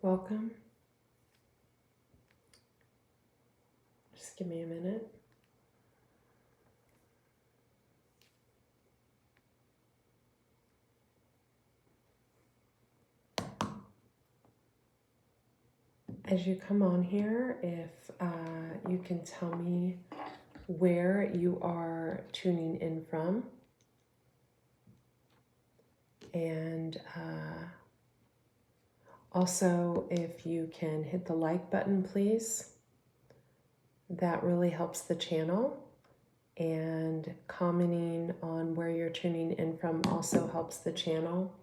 Welcome. Just give me a minute. As you come on here, if you can tell me where you are tuning in from, and also if you can hit the like button, please. That really helps the channel, and commenting on where you're tuning in from also helps the channel.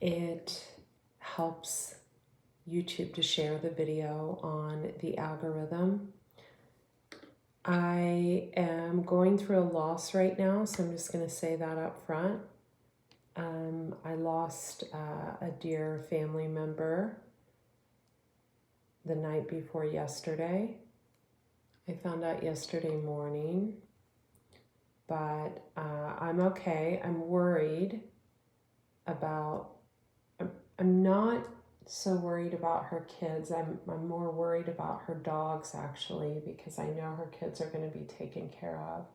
It helps YouTube to share the video on the algorithm. I am going through a loss right now, so I'm just going to say that up front. I lost a dear family member the night before yesterday. I found out yesterday morning, but I'm okay. I'm worried about, I'm not so worried about her kids. I'm more worried about her dogs, actually, because I know her kids are going to be taken care of.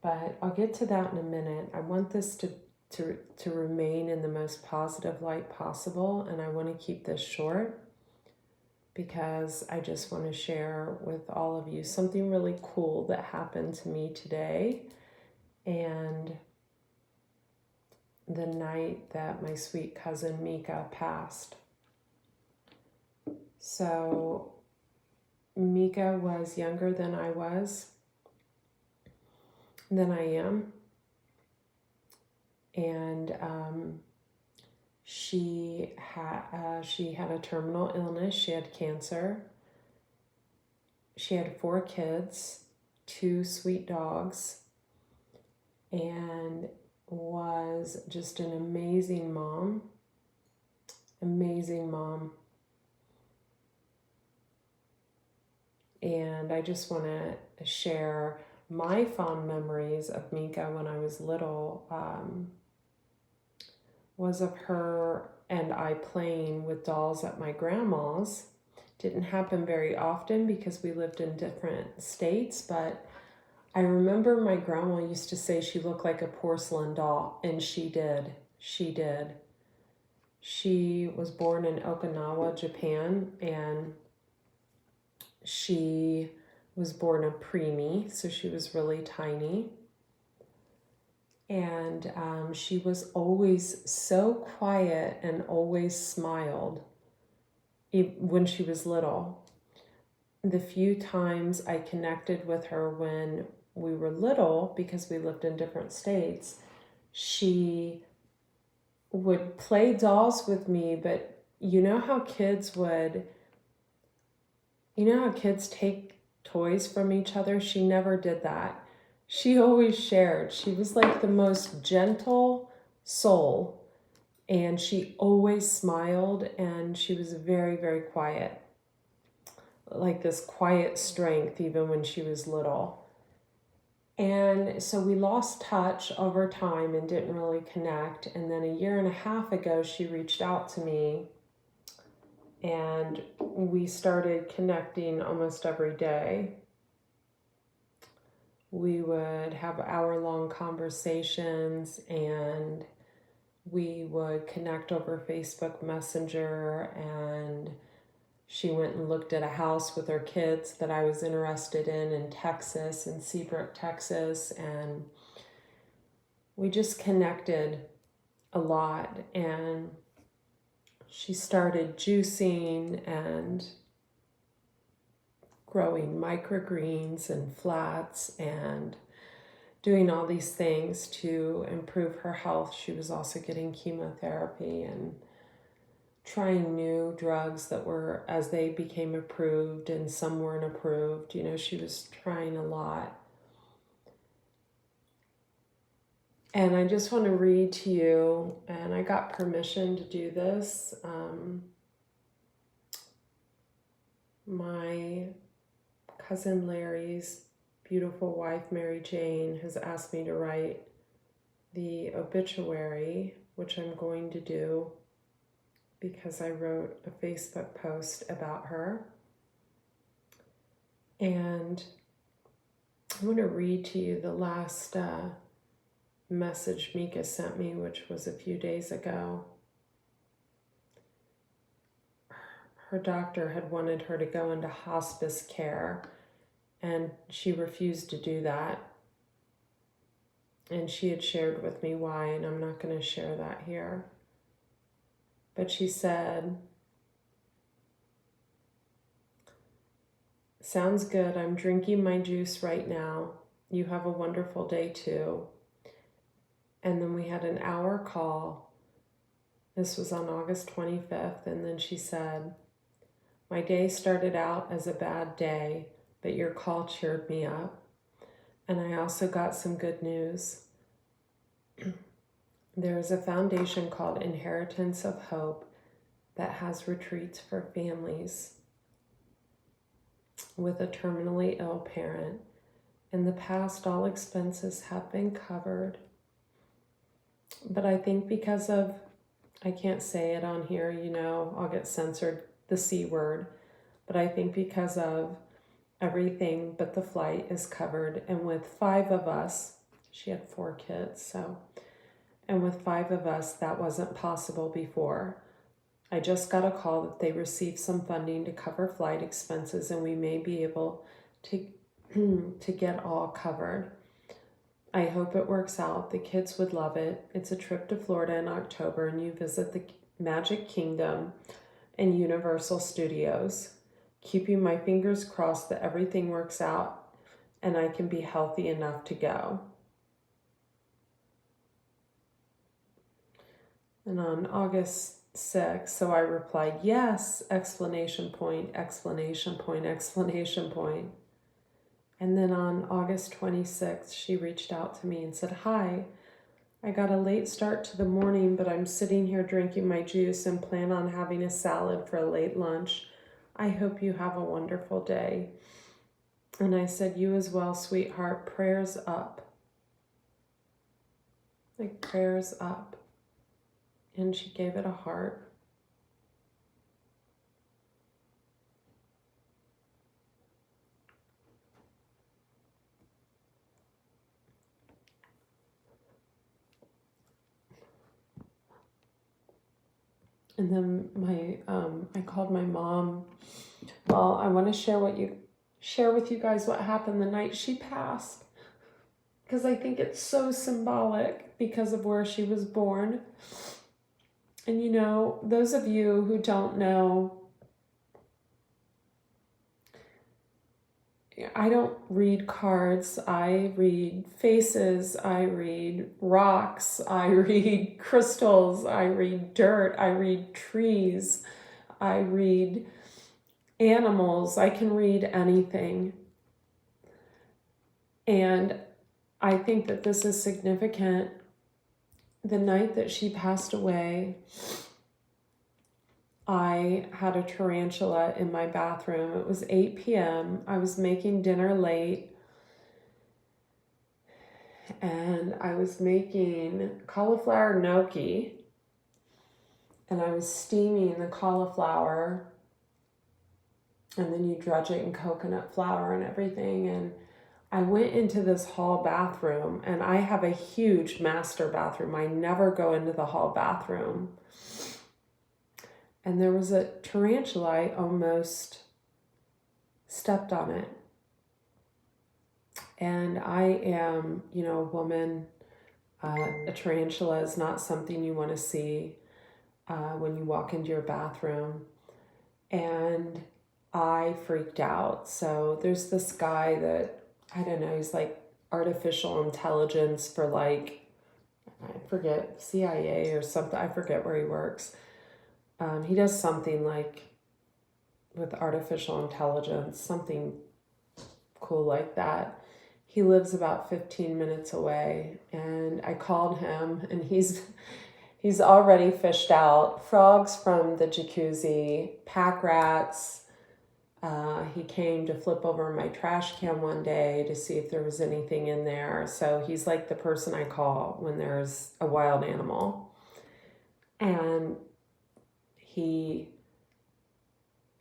But I'll get to that in a minute. I want this to remain in the most positive light possible, and I want to keep this short because I just want to share with all of you something really cool that happened to me today and the night that my sweet cousin Mika passed. So Mika was younger than I am, and she had a terminal illness. She had cancer. She had 4 kids, 2 sweet dogs, and was just an amazing mom. And I just want to share my fond memories of Mika when I was little. Was of her and I playing with dolls at my grandma's. Didn't happen very often because we lived in different states, but I remember my grandma used to say she looked like a porcelain doll, and she did. She did. She was born in Okinawa, Japan, and she was born a preemie, so she was really tiny. And she was always so quiet and always smiled when she was little. The few times I connected with her when we were little, because we lived in different states, she would play dolls with me, but you know how kids take toys from each other? She never did that. She always shared. She was like the most gentle soul, and she always smiled, and she was very, very quiet, like this quiet strength even when she was little. And so we lost touch over time and didn't really connect. And then 1.5 years ago, she reached out to me, and we started connecting almost every day. We would have hour-long conversations, and we would connect over Facebook Messenger, and she went and looked at a house with her kids that I was interested in Texas, in Seabrook, Texas, and we just connected a lot. And she started juicing and growing microgreens and flats and doing all these things to improve her health. She was also getting chemotherapy and trying new drugs that were, as they became approved, and some weren't approved. You know, she was trying a lot. And I just want to read to you, and I got permission to do this. My cousin Larry's beautiful wife, Mary Jane, has asked me to write the obituary, which I'm going to do. because I wrote a Facebook post about her. And I'm going to read to you the last message Mika sent me, which was a few days ago. Her doctor had wanted her to go into hospice care, and she refused to do that. And she had shared with me why, and I'm not going to share that here. But she said, "Sounds good. I'm drinking my juice right now. You have a wonderful day too." And then we had an hour call. This was on August 25th. And then she said, "My day started out as a bad day, but your call cheered me up. And I also got some good news. There is a foundation called Inheritance of Hope that has retreats for families with a terminally ill parent. In the past, all expenses have been covered. But I think because of, I can't say it on here, I'll get censored, the C word. But I think because of everything but the flight is covered. And with 5 of us, she had 4 kids, and with 5 of us, that wasn't possible before. I just got a call that they received some funding to cover flight expenses, and we may be able to get all covered. I hope it works out. The kids would love it. It's a trip to Florida in October, and you visit the Magic Kingdom and Universal Studios. Keeping my fingers crossed that everything works out and I can be healthy enough to go." And on August 6th, so I replied, "Yes, exclamation point, exclamation point, exclamation point." And then on August 26th, she reached out to me and said, "Hi, I got a late start to the morning, but I'm sitting here drinking my juice and plan on having a salad for a late lunch. I hope you have a wonderful day." And I said, "You as well, sweetheart. Prayers up." Like prayers up. And she gave it a heart. And then I called my mom. Well, I want to share with you guys what happened the night she passed, because I think it's so symbolic because of where she was born. And those of you who don't know, I don't read cards. I read faces. I read rocks. I read crystals. I read dirt. I read trees. I read animals. I can read anything. And I think that this is significant. The night that she passed away, I had a tarantula in my bathroom. It was 8 p.m. I was making dinner late, and I was making cauliflower gnocchi, and I was steaming the cauliflower, and then you dredge it in coconut flour and everything. And I went into this hall bathroom, and I have a huge master bathroom. I never go into the hall bathroom. And there was a tarantula. I almost stepped on it. And I am, a woman. A tarantula is not something you want to see when you walk into your bathroom. And I freaked out. So there's this guy that, I don't know, he's like artificial intelligence for I forget, CIA or something. I forget where he works. He does something like with artificial intelligence, something cool like that. He lives about 15 minutes away, and I called him, and he's already fished out frogs from the jacuzzi, pack rats. He came to flip over my trash can one day to see if there was anything in there. So he's like the person I call when there's a wild animal. And he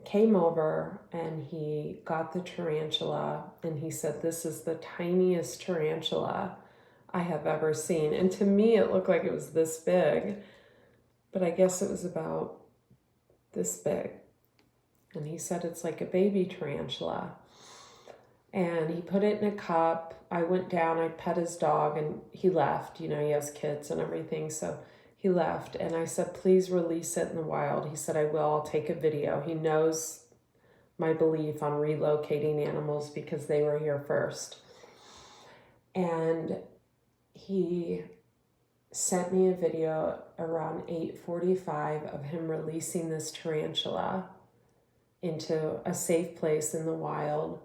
came over and he got the tarantula, and he said, "This is the tiniest tarantula I have ever seen." And to me, it looked like it was this big, but I guess it was about this big. And he said, "It's like a baby tarantula." And he put it in a cup. I went down, I pet his dog, and he left. You know, he has kids and everything, so he left. And I said, "Please release it in the wild." He said, "I will. I'll take a video." He knows my belief on relocating animals because they were here first. And he sent me a video around 8:45 of him releasing this tarantula into a safe place in the wild.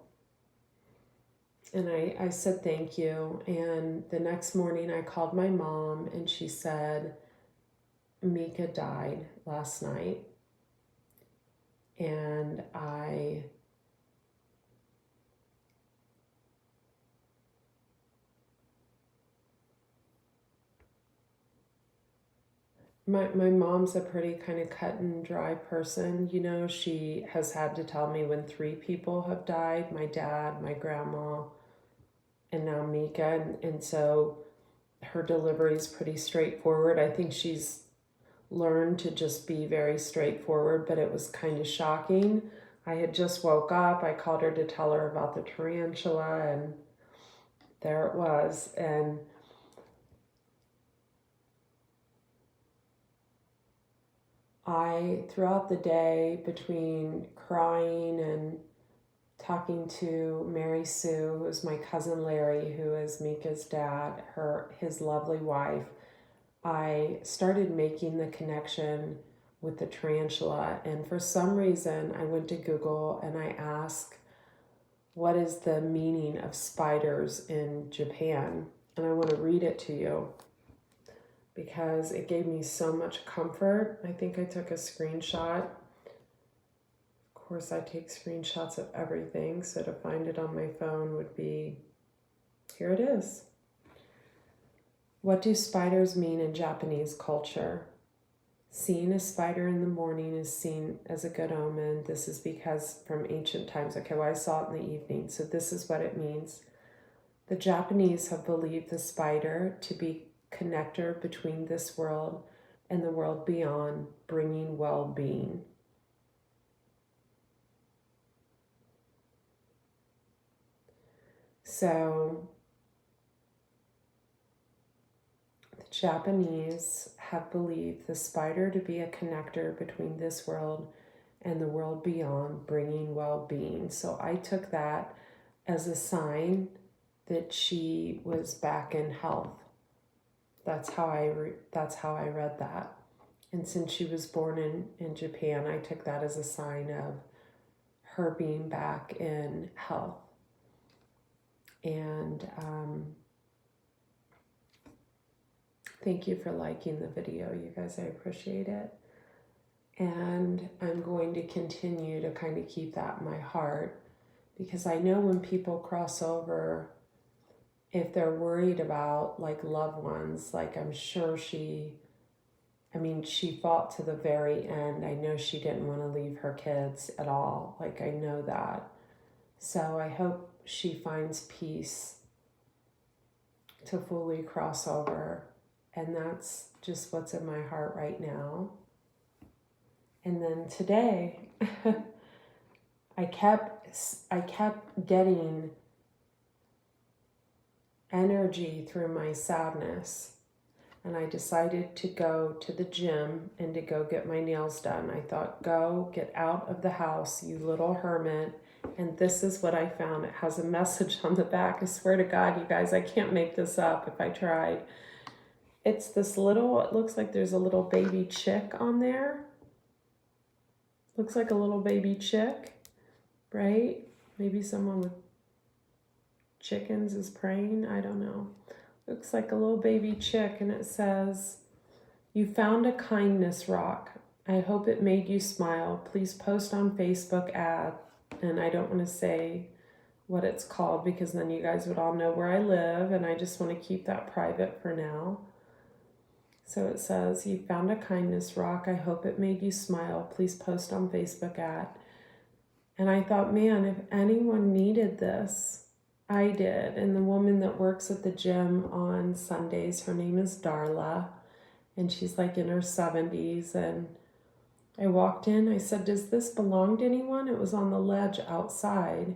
And I said thank you. And the next morning I called my mom, and she said, "Mika died last night." And my mom's a pretty kind of cut and dry person. You know, she has had to tell me when 3 people have died: my dad, my grandma, and now Mika. And so her delivery is pretty straightforward. I think she's learned to just be very straightforward, but it was kind of shocking. I had just woke up. I called her to tell her about the tarantula, and there it was. And throughout the day, between crying and talking to Mary Sue, who is my cousin Larry, who is Mika's dad, his lovely wife, I started making the connection with the tarantula. And for some reason, I went to Google and I asked, what is the meaning of spiders in Japan? And I want to read it to you because it gave me so much comfort. I think I took a screenshot. Of course, I take screenshots of everything, so to find it on my phone would be, here it is. What do spiders mean in Japanese culture? Seeing a spider in the morning is seen as a good omen. This is because from ancient times. Okay, well, I saw it in the evening, so this is what it means. The Japanese have believed the spider to be connector between this world and the world beyond, bringing well-being. So the Japanese have believed the spider to be a connector between this world and the world beyond, bringing well-being. So I took that as a sign that she was back in health. That's how I read that. And since she was born in Japan, I took that as a sign of her being back in health. And thank you for liking the video, you guys. I appreciate it. And I'm going to continue to kind of keep that in my heart, because I know when people cross over, if they're worried about like loved ones, like I'm sure she fought to the very end. I know she didn't want to leave her kids at all. Like, I know that. So I hope she finds peace to fully cross over. And that's just what's in my heart right now. And then today, I kept getting energy through my sadness. And I decided to go to the gym and to go get my nails done. I thought, go get out of the house, you little hermit. And this is what I found. It has a message on the back. I swear to God, you guys, I can't make this up if I tried. It's this little, it looks like there's a little baby chick on there. Looks like a little baby chick, right? Maybe someone with chickens is praying. I don't know. Looks like a little baby chick, and it says, "You found a kindness rock. I hope it made you smile. Please post on Facebook ad." And I don't want to say what it's called because then you guys would all know where I live, and I just want to keep that private for now. So it says, "You found a kindness rock. I hope it made you smile. Please post on Facebook at." And I thought, man, if anyone needed this, I did. And the woman that works at the gym on Sundays, her name is Darla, and she's like in her 70s. And I walked in, I said, "Does this belong to anyone?" It was on the ledge outside.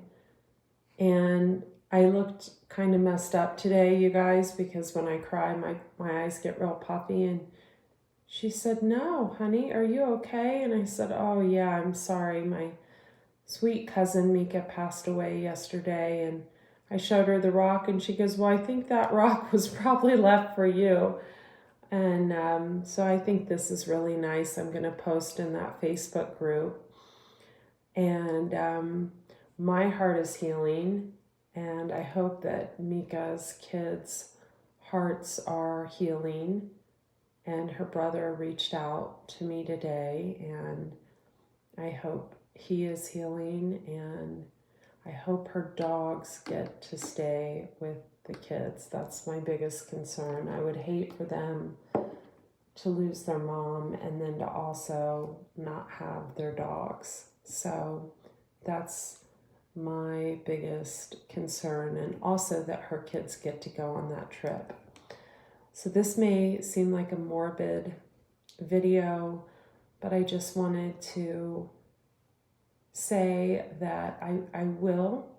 And I looked kind of messed up today, you guys, because when I cry, my eyes get real puffy. And she said, "No, honey, are you okay?" And I said, "Oh, yeah, I'm sorry. My sweet cousin Mika passed away yesterday." And I showed her the rock, and she goes, "Well, I think that rock was probably left for you." And so I think this is really nice. I'm going to post in that Facebook group. And my heart is healing, and I hope that Mika's kids' hearts are healing. And her brother reached out to me today, and I hope he is healing, and I hope her dogs get to stay with the kids. That's my biggest concern. I would hate for them to lose their mom and then to also not have their dogs. So that's my biggest concern, and also that her kids get to go on that trip. So this may seem like a morbid video, but I just wanted to say that I will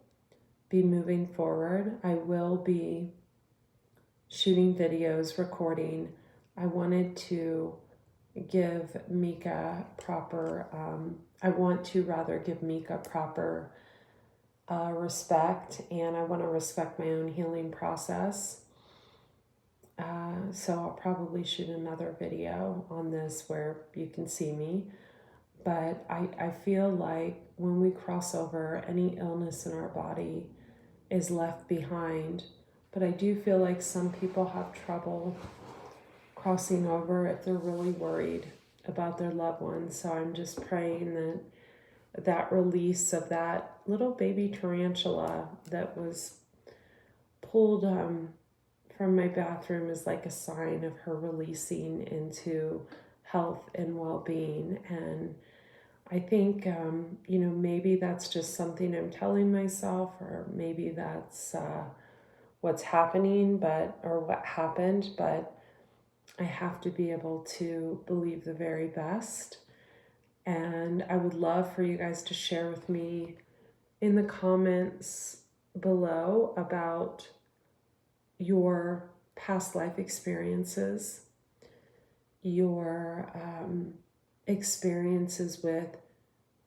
be moving forward. I will be shooting videos, recording. I wanted to give Mika proper, give Mika proper respect, and I want to respect my own healing process. So I'll probably shoot another video on this where you can see me. But I feel like when we cross over, any illness in our body is left behind. But I do feel like some people have trouble crossing over if they're really worried about their loved ones. So I'm just praying that release of that little baby tarantula that was pulled from my bathroom is like a sign of her releasing into health and well-being. And I think, maybe that's just something I'm telling myself, or maybe that's what's happening, or what happened, but I have to be able to believe the very best. And I would love for you guys to share with me in the comments below about your past life experiences, your experiences with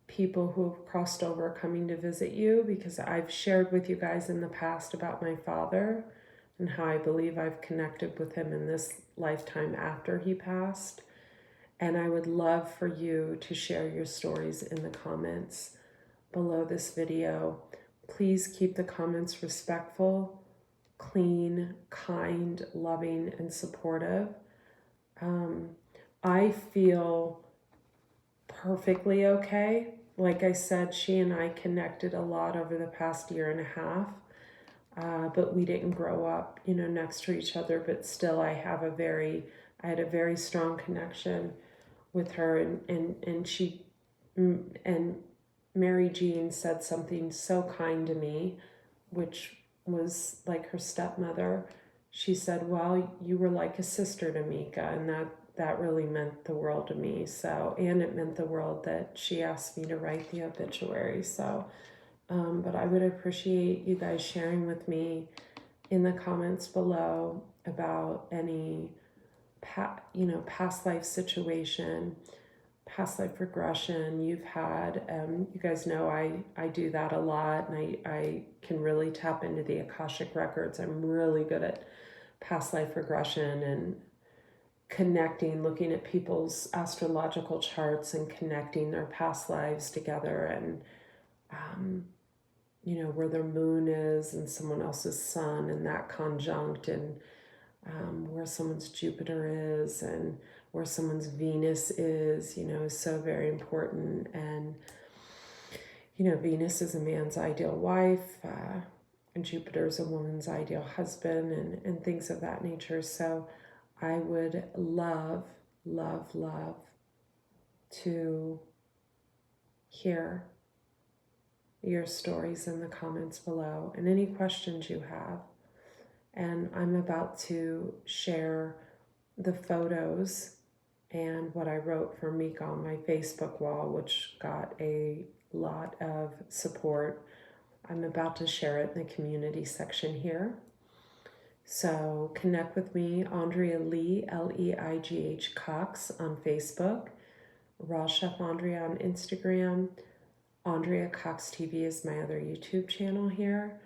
people who have crossed over coming to visit you, because I've shared with you guys in the past about my father and how I believe I've connected with him in this lifetime after he passed. And I would love for you to share your stories in the comments below this video. Please keep the comments respectful, clean, kind, loving, and supportive. I feel perfectly okay. Like I said, she and I connected a lot over the past year and a half, but we didn't grow up, next to each other. But still, I had a very strong connection with her, and she and Mary Jean said something so kind to me, which was like her stepmother. She said, "Well, you were like a sister to Mika," and that really meant the world to me. So, and it meant the world that she asked me to write the obituary. So, but I would appreciate you guys sharing with me in the comments below about any past life situation, past life regression you've had. You guys know I do that a lot, and I can really tap into the Akashic records. I'm really good at past life regression and connecting, looking at people's astrological charts and connecting their past lives together, and where their moon is and someone else's sun, and that conjunct, and where someone's Jupiter is and where someone's Venus is, is so very important. And, Venus is a man's ideal wife, and Jupiter is a woman's ideal husband, and things of that nature. So I would love, love, love to hear your stories in the comments below and any questions you have. And I'm about to share the photos and what I wrote for Mika on my Facebook wall, which got a lot of support. I'm about to share it in the community section here. So connect with me, Andrea Lee, Leigh Cox on Facebook, Raw Chef Andrea on Instagram. Andrea Cox TV is my other YouTube channel here.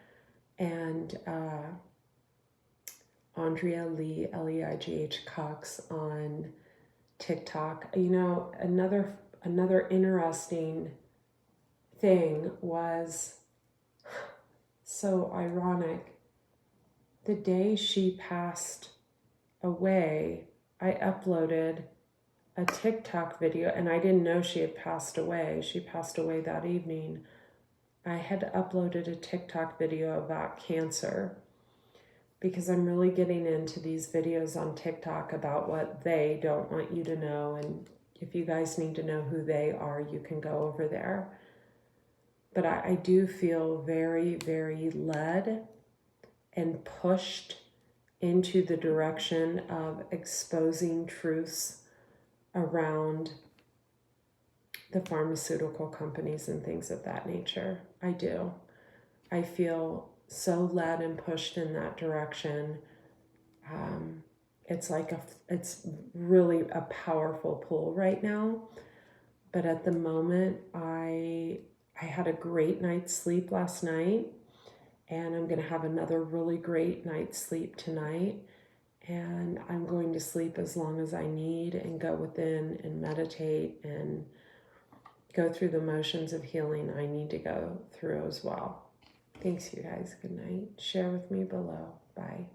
And Andrea Lee, Leigh Cox on TikTok. You know, another interesting thing was so ironic. The day she passed away, I uploaded a TikTok video, and I didn't know she had passed away. She passed away that evening. I had uploaded a TikTok video about cancer because I'm really getting into these videos on TikTok about what they don't want you to know. And if you guys need to know who they are, you can go over there. But I do feel very, very led and pushed into the direction of exposing truths around the pharmaceutical companies and things of that nature. I do. I feel so led and pushed in that direction. It's really a powerful pull right now. But at the moment, I had a great night's sleep last night, and I'm going to have another really great night's sleep tonight. And I'm going to sleep as long as I need and go within and meditate and go through the motions of healing I need to go through as well. Thanks, you guys. Good night. Share with me below. Bye.